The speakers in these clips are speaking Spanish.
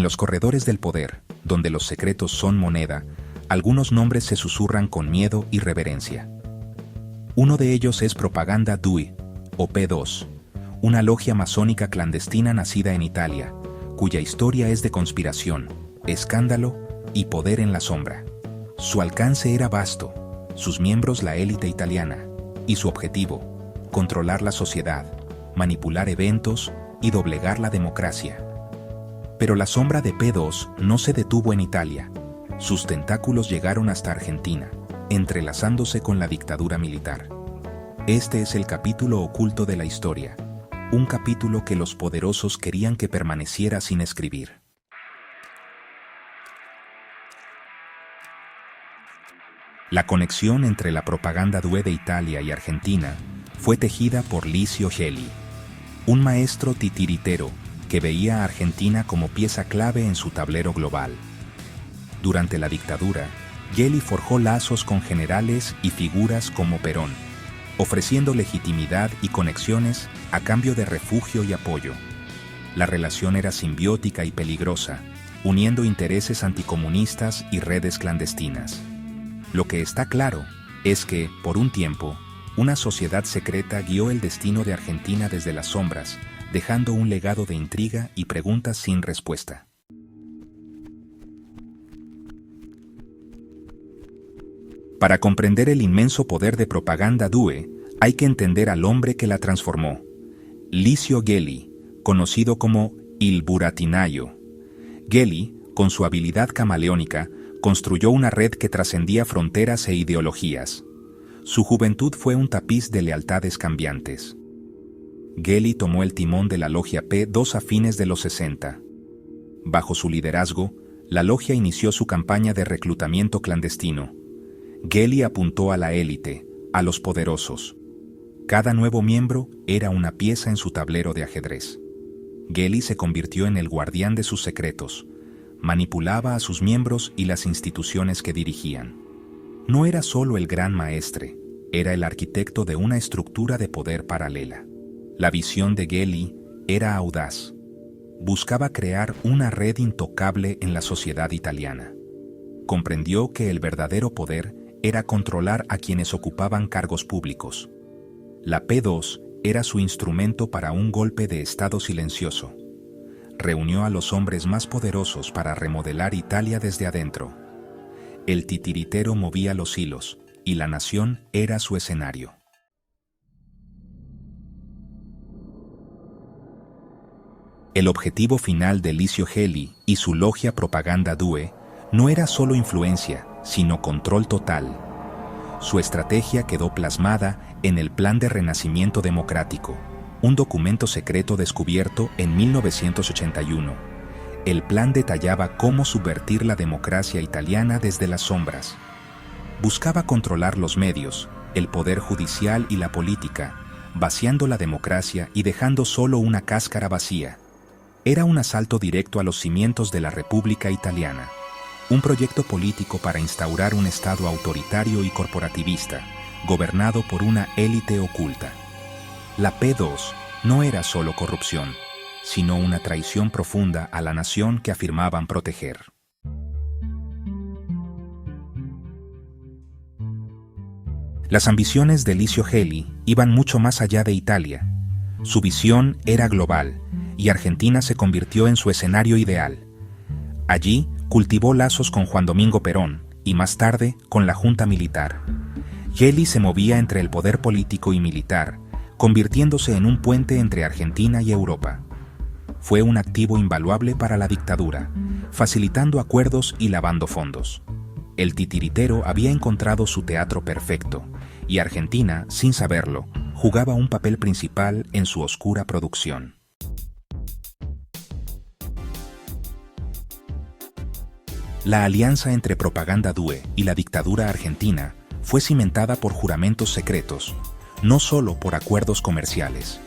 En los corredores del poder, donde los secretos son moneda, algunos nombres se susurran con miedo y reverencia. Uno de ellos es Propaganda Due, o P2, una logia masónica clandestina nacida en Italia, cuya historia es de conspiración, escándalo y poder en la sombra. Su alcance era vasto, sus miembros la élite italiana, y su objetivo, controlar la sociedad, manipular eventos y doblegar la democracia. Pero la sombra de P2 no se detuvo en Italia. Sus tentáculos llegaron hasta Argentina, entrelazándose con la dictadura militar. Este es el capítulo oculto de la historia, un capítulo que los poderosos querían que permaneciera sin escribir. La conexión entre la propaganda Due de Italia y Argentina fue tejida por Licio Gelli, un maestro titiritero que veía a Argentina como pieza clave en su tablero global. Durante la dictadura, Gelli forjó lazos con generales y figuras como Perón, ofreciendo legitimidad y conexiones a cambio de refugio y apoyo. La relación era simbiótica y peligrosa, uniendo intereses anticomunistas y redes clandestinas. Lo que está claro es que, por un tiempo, una sociedad secreta guió el destino de Argentina desde las sombras, dejando un legado de intriga y preguntas sin respuesta. Para comprender el inmenso poder de Propaganda Due, hay que entender al hombre que la transformó. Licio Gelli, conocido como Il Burattinaio. Gelli, con su habilidad camaleónica, construyó una red que trascendía fronteras e ideologías. Su juventud fue un tapiz de lealtades cambiantes. Gelli tomó el timón de la logia P2 a fines de los 60. Bajo su liderazgo, la logia inició su campaña de reclutamiento clandestino. Gelli apuntó a la élite, a los poderosos. Cada nuevo miembro era una pieza en su tablero de ajedrez. Gelli se convirtió en el guardián de sus secretos. Manipulaba a sus miembros y las instituciones que dirigían. No era solo el gran maestre, era el arquitecto de una estructura de poder paralela. La visión de Gelli era audaz. Buscaba crear una red intocable en la sociedad italiana. Comprendió que el verdadero poder era controlar a quienes ocupaban cargos públicos. La P2 era su instrumento para un golpe de Estado silencioso. Reunió a los hombres más poderosos para remodelar Italia desde adentro. El titiritero movía los hilos, y la nación era su escenario. El objetivo final de Licio Gelli y su logia Propaganda Due no era solo influencia, sino control total. Su estrategia quedó plasmada en el Plan de Renacimiento Democrático, un documento secreto descubierto en 1981. El plan detallaba cómo subvertir la democracia italiana desde las sombras. Buscaba controlar los medios, el poder judicial y la política, vaciando la democracia y dejando solo una cáscara vacía. Era un asalto directo a los cimientos de la República Italiana, un proyecto político para instaurar un Estado autoritario y corporativista, gobernado por una élite oculta. La P2 no era solo corrupción, sino una traición profunda a la nación que afirmaban proteger. Las ambiciones de Licio Gelli iban mucho más allá de Italia. Su visión era global, y Argentina se convirtió en su escenario ideal. Allí cultivó lazos con Juan Domingo Perón y más tarde con la Junta Militar. Gelli se movía entre el poder político y militar, convirtiéndose en un puente entre Argentina y Europa. Fue un activo invaluable para la dictadura, facilitando acuerdos y lavando fondos. El titiritero había encontrado su teatro perfecto, y Argentina, sin saberlo, jugaba un papel principal en su oscura producción. La alianza entre Propaganda Due y la dictadura argentina fue cimentada por juramentos secretos, no solo por acuerdos comerciales.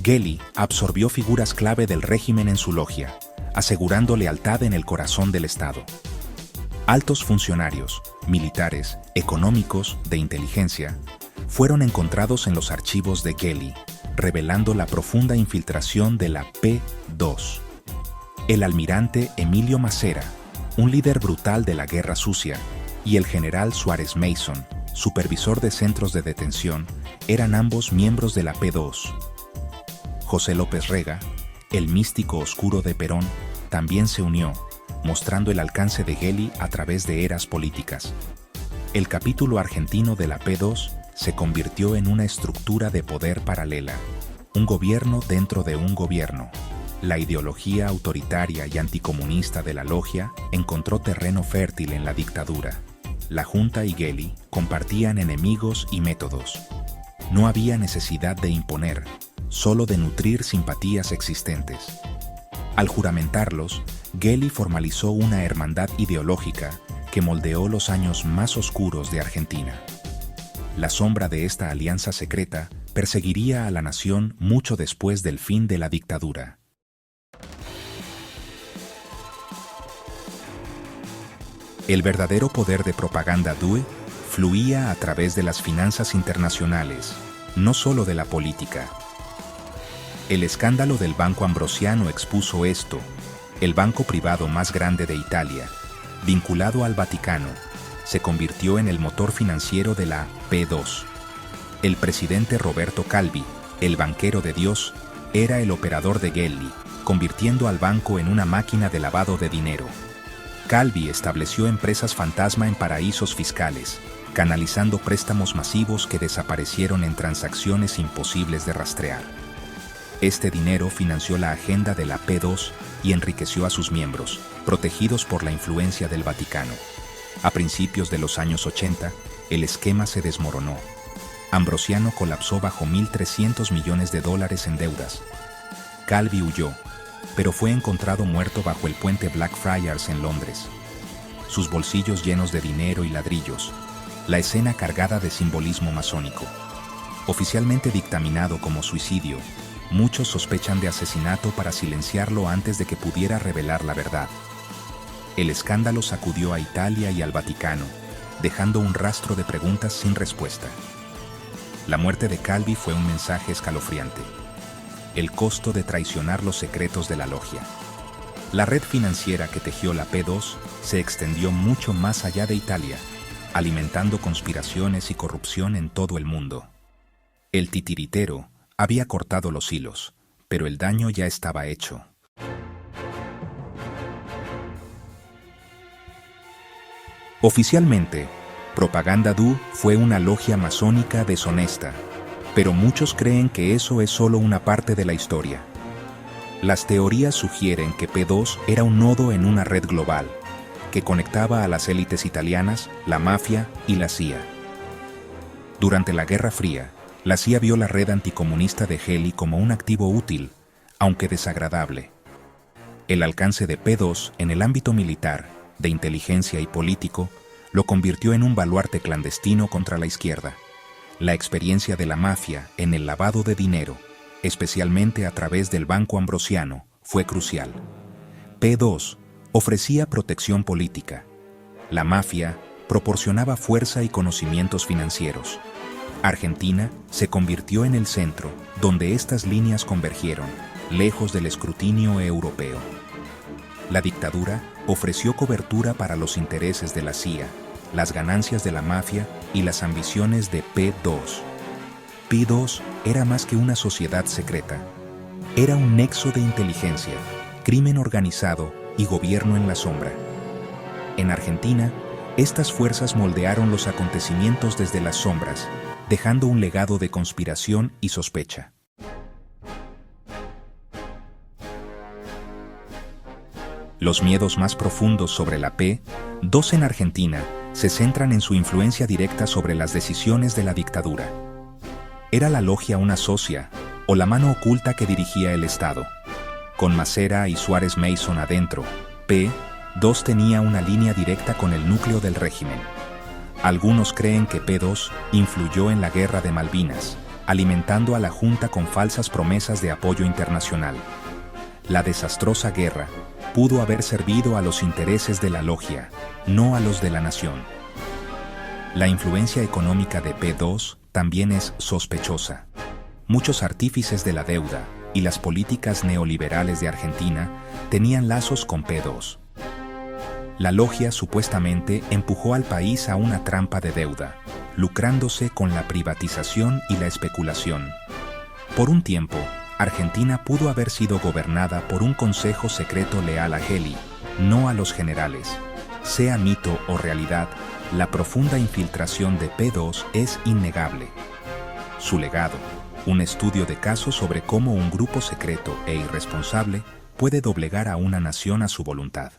Gelli absorbió figuras clave del régimen en su logia, asegurando lealtad en el corazón del Estado. Altos funcionarios, militares, económicos, de inteligencia, fueron encontrados en los archivos de Gelli, revelando la profunda infiltración de la P2. El almirante Emilio Macera, un líder brutal de la Guerra Sucia, y el general Suárez Mason, supervisor de centros de detención, eran ambos miembros de la P2. José López Rega, el místico oscuro de Perón, también se unió, mostrando el alcance de Gelli a través de eras políticas. El capítulo argentino de la P2 se convirtió en una estructura de poder paralela, un gobierno dentro de un gobierno. La ideología autoritaria y anticomunista de la logia encontró terreno fértil en la dictadura. La Junta y Gelli compartían enemigos y métodos. No había necesidad de imponer, solo de nutrir simpatías existentes. Al juramentarlos, Gelli formalizó una hermandad ideológica que moldeó los años más oscuros de Argentina. La sombra de esta alianza secreta perseguiría a la nación mucho después del fin de la dictadura. El verdadero poder de propaganda DUE fluía a través de las finanzas internacionales, no solo de la política. El escándalo del Banco Ambrosiano expuso esto. El banco privado más grande de Italia, vinculado al Vaticano, se convirtió en el motor financiero de la P2. El presidente Roberto Calvi, el banquero de Dios, era el operador de Gelli, convirtiendo al banco en una máquina de lavado de dinero. Calvi estableció empresas fantasma en paraísos fiscales, canalizando préstamos masivos que desaparecieron en transacciones imposibles de rastrear. Este dinero financió la agenda de la P2 y enriqueció a sus miembros, protegidos por la influencia del Vaticano. A principios de los años 80, el esquema se desmoronó. Ambrosiano colapsó bajo $1.300 millones en deudas. Calvi huyó, pero fue encontrado muerto bajo el puente Blackfriars en Londres. Sus bolsillos llenos de dinero y ladrillos, la escena cargada de simbolismo masónico. Oficialmente dictaminado como suicidio, muchos sospechan de asesinato para silenciarlo antes de que pudiera revelar la verdad. El escándalo sacudió a Italia y al Vaticano, dejando un rastro de preguntas sin respuesta. La muerte de Calvi fue un mensaje escalofriante. El costo de traicionar los secretos de la logia. La red financiera que tejió la P2 se extendió mucho más allá de Italia, alimentando conspiraciones y corrupción en todo el mundo. El titiritero había cortado los hilos, pero el daño ya estaba hecho. Oficialmente, Propaganda DUE fue una logia masónica deshonesta, pero muchos creen que eso es solo una parte de la historia. Las teorías sugieren que P2 era un nodo en una red global, que conectaba a las élites italianas, la mafia y la CIA. Durante la Guerra Fría, la CIA vio la red anticomunista de Gelli como un activo útil, aunque desagradable. El alcance de P2 en el ámbito militar, de inteligencia y político, lo convirtió en un baluarte clandestino contra la izquierda. La experiencia de la mafia en el lavado de dinero, especialmente a través del Banco Ambrosiano, fue crucial. P2 ofrecía protección política. La mafia proporcionaba fuerza y conocimientos financieros. Argentina se convirtió en el centro donde estas líneas convergieron, lejos del escrutinio europeo. La dictadura ofreció cobertura para los intereses de la CIA, las ganancias de la mafia y las ambiciones de P2. P2 era más que una sociedad secreta. Era un nexo de inteligencia, crimen organizado y gobierno en la sombra. En Argentina, estas fuerzas moldearon los acontecimientos desde las sombras, dejando un legado de conspiración y sospecha. Los miedos más profundos sobre la P2 en Argentina se centran en su influencia directa sobre las decisiones de la dictadura. ¿Era la logia una socia o la mano oculta que dirigía el Estado? Con Macera y Suárez Mason adentro, P2 tenía una línea directa con el núcleo del régimen. Algunos creen que P2 influyó en la Guerra de Malvinas, alimentando a la Junta con falsas promesas de apoyo internacional. La desastrosa guerra pudo haber servido a los intereses de la logia, no a los de la nación. La influencia económica de P2 también es sospechosa. Muchos artífices de la deuda, y las políticas neoliberales de Argentina tenían lazos con P2. La logia supuestamente empujó al país a una trampa de deuda, lucrándose con la privatización y la especulación. Por un tiempo, Argentina pudo haber sido gobernada por un consejo secreto leal a Gelli, no a los generales. Sea mito o realidad, la profunda infiltración de P2 es innegable. Su legado, un estudio de casos sobre cómo un grupo secreto e irresponsable puede doblegar a una nación a su voluntad.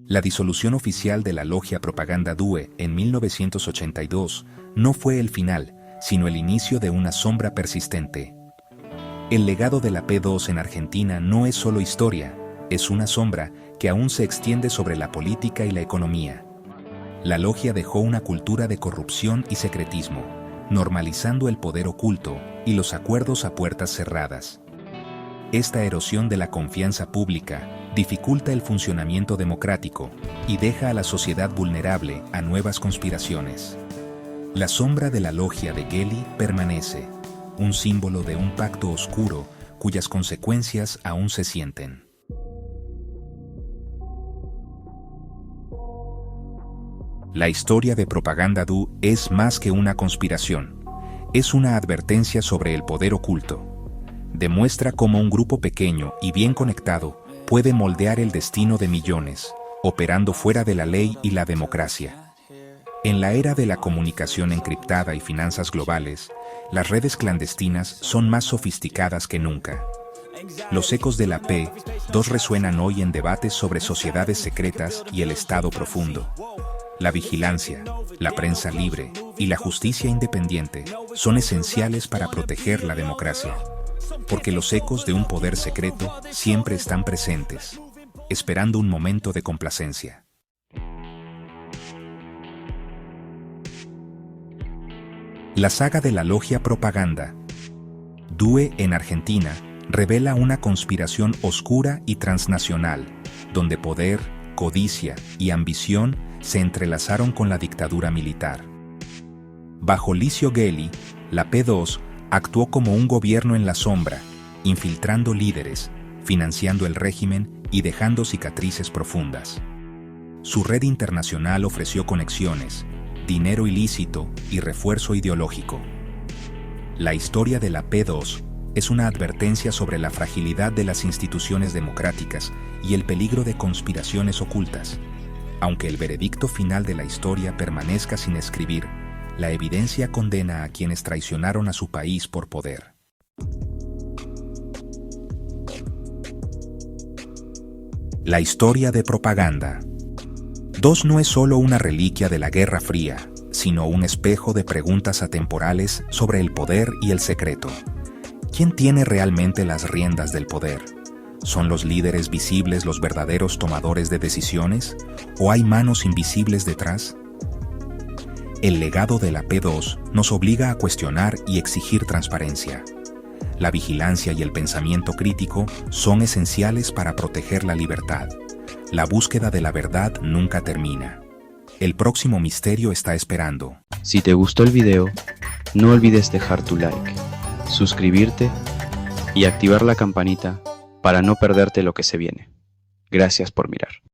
La disolución oficial de la logia Propaganda Due en 1982 no fue el final, sino el inicio de una sombra persistente. El legado de la P2 en Argentina no es solo historia, es una sombra que aún se extiende sobre la política y la economía. La logia dejó una cultura de corrupción y secretismo, normalizando el poder oculto y los acuerdos a puertas cerradas. Esta erosión de la confianza pública dificulta el funcionamiento democrático y deja a la sociedad vulnerable a nuevas conspiraciones. La sombra de la logia de Gelli permanece, un símbolo de un pacto oscuro cuyas consecuencias aún se sienten. La historia de Propaganda Due es más que una conspiración, es una advertencia sobre el poder oculto. Demuestra cómo un grupo pequeño y bien conectado puede moldear el destino de millones, operando fuera de la ley y la democracia. En la era de la comunicación encriptada y finanzas globales, las redes clandestinas son más sofisticadas que nunca. Los ecos de la P2 resuenan hoy en debates sobre sociedades secretas y el Estado profundo. La vigilancia, la prensa libre y la justicia independiente son esenciales para proteger la democracia. Porque los ecos de un poder secreto siempre están presentes, esperando un momento de complacencia. La saga de la logia Propaganda Due en Argentina revela una conspiración oscura y transnacional, donde poder, codicia y ambición se entrelazaron con la dictadura militar. Bajo Licio Gelli, la P2 actuó como un gobierno en la sombra, infiltrando líderes, financiando el régimen y dejando cicatrices profundas. Su red internacional ofreció conexiones, dinero ilícito y refuerzo ideológico. La historia de la P2 es una advertencia sobre la fragilidad de las instituciones democráticas y el peligro de conspiraciones ocultas. Aunque el veredicto final de la historia permanezca sin escribir, la evidencia condena a quienes traicionaron a su país por poder. La historia de Propaganda Dos no es solo una reliquia de la Guerra Fría, sino un espejo de preguntas atemporales sobre el poder y el secreto. ¿Quién tiene realmente las riendas del poder? ¿Son los líderes visibles los verdaderos tomadores de decisiones? ¿O hay manos invisibles detrás? El legado de la P2 nos obliga a cuestionar y exigir transparencia. La vigilancia y el pensamiento crítico son esenciales para proteger la libertad. La búsqueda de la verdad nunca termina. El próximo misterio está esperando. Si te gustó el video, no olvides dejar tu like, suscribirte y activar la campanita para no perderte lo que se viene. Gracias por mirar.